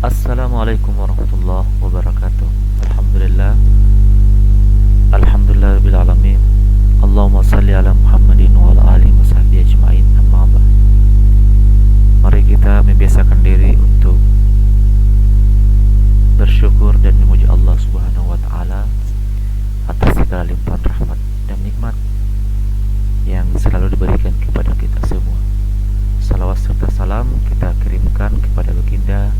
Assalamualaikum warahmatullahi wabarakatuh. Alhamdulillah. Alhamdulillah alamin. Allahumma salli ala Muhammadin wa ala alihi wa sahbihi ajma'in. Amma ba'd. Mari kita membiasakan diri untuk bersyukur dan memuji Allah Subhanahu wa taala atas segala limpahan rahmat dan nikmat yang selalu diberikan kepada kita semua. Salawat serta salam kita kirimkan kepada baginda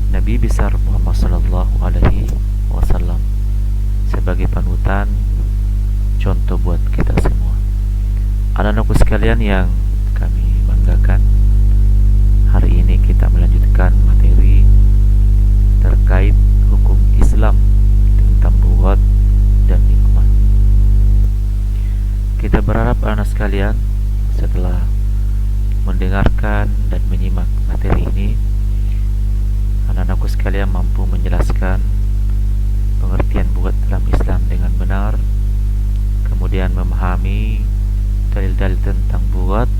Nabi besar Muhammad sallallahu alaihi wasallam sebagai panutan contoh buat kita semua. Anak-anakku sekalian yang kami banggakan, hari ini kita melanjutkan materi terkait hukum Islam tentang buat dan hikmah. Kita berharap anak sekalian setelah mendengarkan dan menyimak materi ini, anak-anakku sekalian mampu menjelaskan pengertian buat dalam Islam dengan benar, kemudian memahami dalil-dalil tentang buat,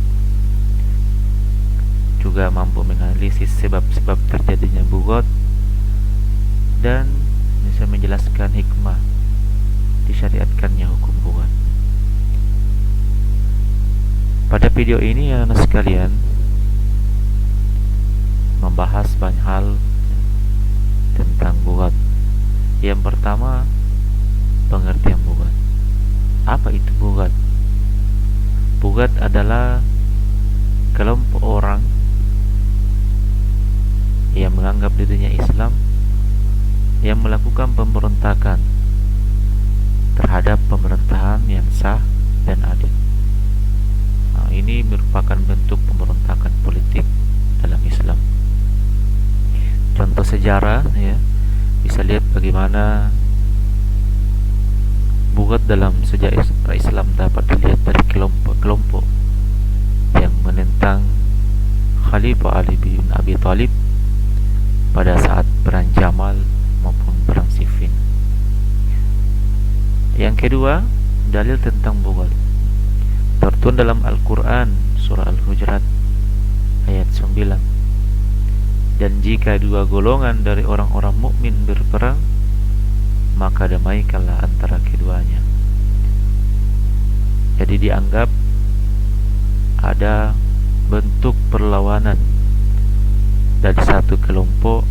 juga mampu menganalisis sebab-sebab terjadinya buat, dan bisa menjelaskan hikmah disyariatkannya hukum buat. Pada video ini anak sekalian membahas banyak hal tentang buat. Yang pertama, pengertian buat. Apa itu buat? Buat adalah kelompok orang yang menganggap dirinya Islam yang melakukan pemberontakan terhadap pemerintahan yang sah dan adil. Ini merupakan bentuk pemberontakan politik dalam Islam. Contoh sejarah, ya, bisa lihat bagaimana buat dalam sejarah Islam dapat dilihat dari kelompok-kelompok yang menentang Khalifah Ali bin Abi Thalib pada saat perang Jamal maupun perang Siffin. Yang kedua, dalil tentang buat tertuang dalam Al-Quran surah Al-Hujurat ayat 9. Dan jika dua golongan dari orang-orang mukmin berperang, maka damaikanlah antara keduanya. Jadi dianggap ada bentuk perlawanan dari satu kelompok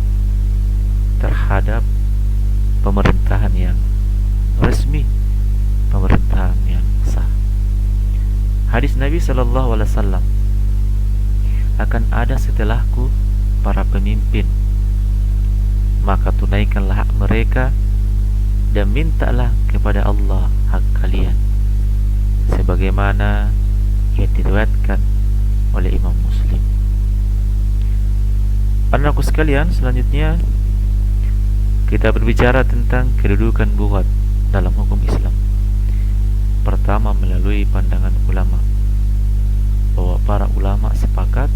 terhadap pemerintahan yang resmi, pemerintahan yang sah. Hadis Nabi sallallahu alaihi wasallam, akan ada setelahku para pemimpin, maka tunaikanlah hak mereka dan mintalah kepada Allah hak kalian, sebagaimana yang diriwayatkan oleh Imam Muslim. Anakku sekalian, selanjutnya kita berbicara tentang kedudukan buat dalam hukum Islam. Pertama, melalui pandangan ulama, bahwa para ulama sepakat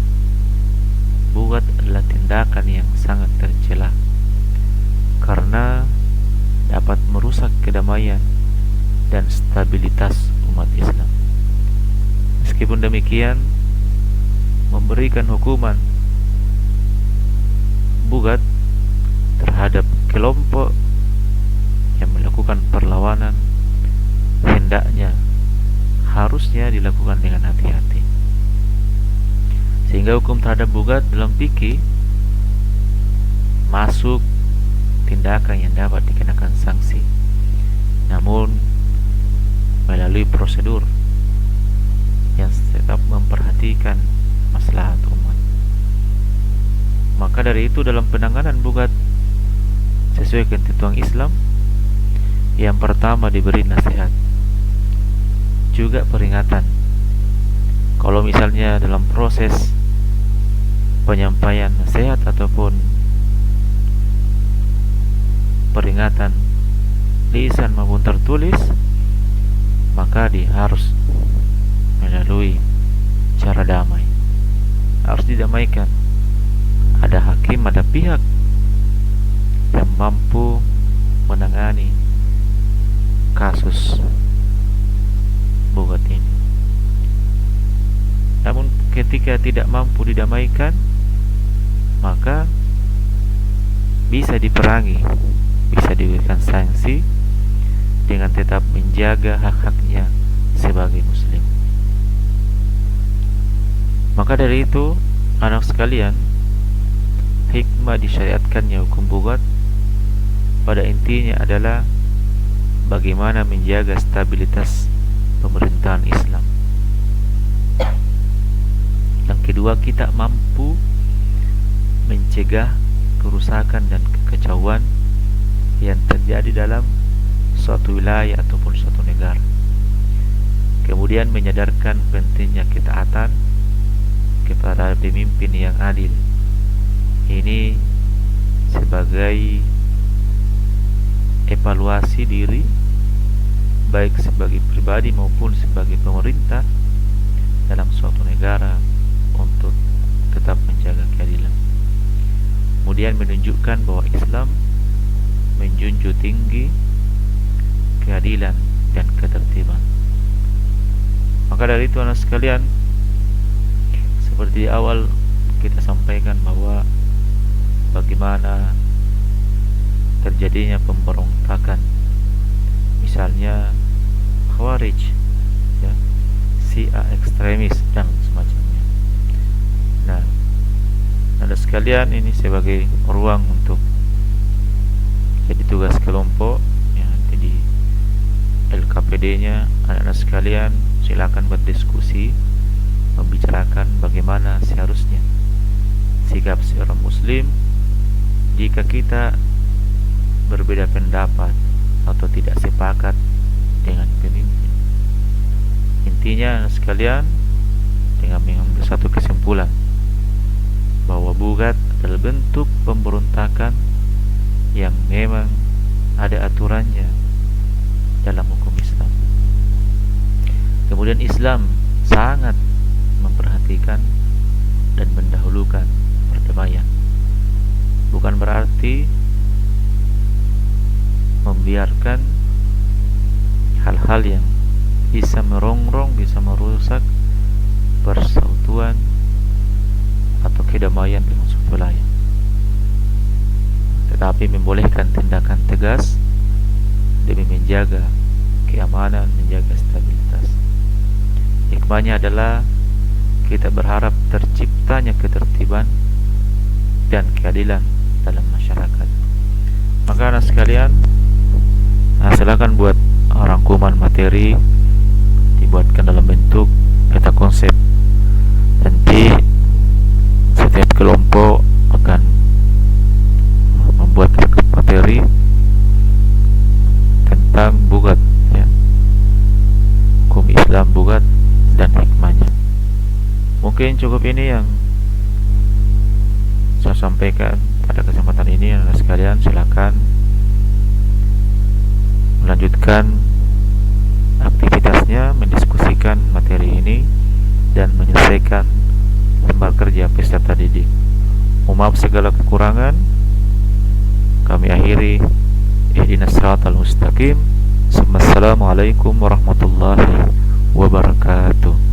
buat adalah tindakan yang sangat tercela karena dapat merusak kedamaian dan stabilitas umat Islam. Meskipun demikian, memberikan hukuman buat terhadap kelompok yang melakukan perlawanan hendaknya, harusnya dilakukan dengan hati-hati, sehingga hukum terhadap bugat dalam fikih masuk tindakan yang dapat dikenakan sanksi, namun melalui prosedur yang tetap memperhatikan maslahat umat. Maka dari itu, dalam penanganan bugat sesuai ketentuan Islam, yang pertama diberi nasihat, juga peringatan. Kalau misalnya dalam proses penyampaian nasihat ataupun peringatan lisan maupun tertulis, maka dia harus melalui cara damai, harus didamaikan. Ada hakim, ada pihak yang mampu menangani kasus buat ini. Namun ketika tidak mampu didamaikan, maka bisa diperangi, bisa diberikan sanksi dengan tetap menjaga hak-haknya sebagai muslim. Maka dari itu, anak sekalian, hikmah disyariatkannya hukum bugat pada intinya adalah bagaimana menjaga stabilitas pemerintahan Islam. Yang kedua, kita mampu mencegah kerusakan dan kekacauan yang terjadi dalam suatu wilayah ataupun suatu negara. Kemudian menyadarkan pentingnya ketaatan kepada pemimpin yang adil. Ini sebagai evaluasi diri, baik sebagai pribadi maupun sebagai pemerintah dalam suatu negara, untuk tetap menjaga keadilan. Kemudian menunjukkan bahwa Islam menjunjung tinggi keadilan dan ketertiban. Maka dari itu anak sekalian, seperti di awal kita sampaikan bahwa bagaimana terjadinya pemberontakan, misalnya Khawarij, ya, Syiah ekstremis dan semacamnya. Nah, ada sekalian, ini sebagai ruang untuk jadi tugas kelompok yang nanti di LKPD-nya, anak-anak sekalian silakan berdiskusi, membicarakan bagaimana seharusnya sikap seorang muslim jika kita berbeda pendapat atau tidak sepakat dengan pemimpin. Intinya anak sekalian, dengan mengambil satu kesimpulan bahwa bugat adalah bentuk pemberontakan yang memang ada aturannya dalam hukum Islam. Kemudian Islam sangat memperhatikan dan mendahulukan perdamaian. Bukan berarti membiarkan hal-hal yang bisa merongrong, bisa merusak persautuan atau kedamaian dalam suatu wilayah, tetapi membolehkan tindakan tegas demi menjaga keamanan, menjaga stabilitas. Hikmahnya adalah kita berharap terciptanya ketertiban dan keadilan dalam masyarakat. Maka anak sekalian, silakan buat rangkuman materi, dibuatkan dalam bentuk peta konsep. Nanti setiap kelompok akan membuat materi tentang bugat, ya, hukum Islam bugat dan hikmahnya. Mungkin cukup ini yang saya sampaikan pada kesempatan ini. Anak sekalian, silakan melanjutkan aktivitasnya, mendiskusikan materi ini dan menyelesaikan lembar kerja peserta didik. Mohon maaf segala kekurangan. Kami akhiri. Ihdinas siratal mustaqim. Assalamualaikum warahmatullahi wabarakatuh.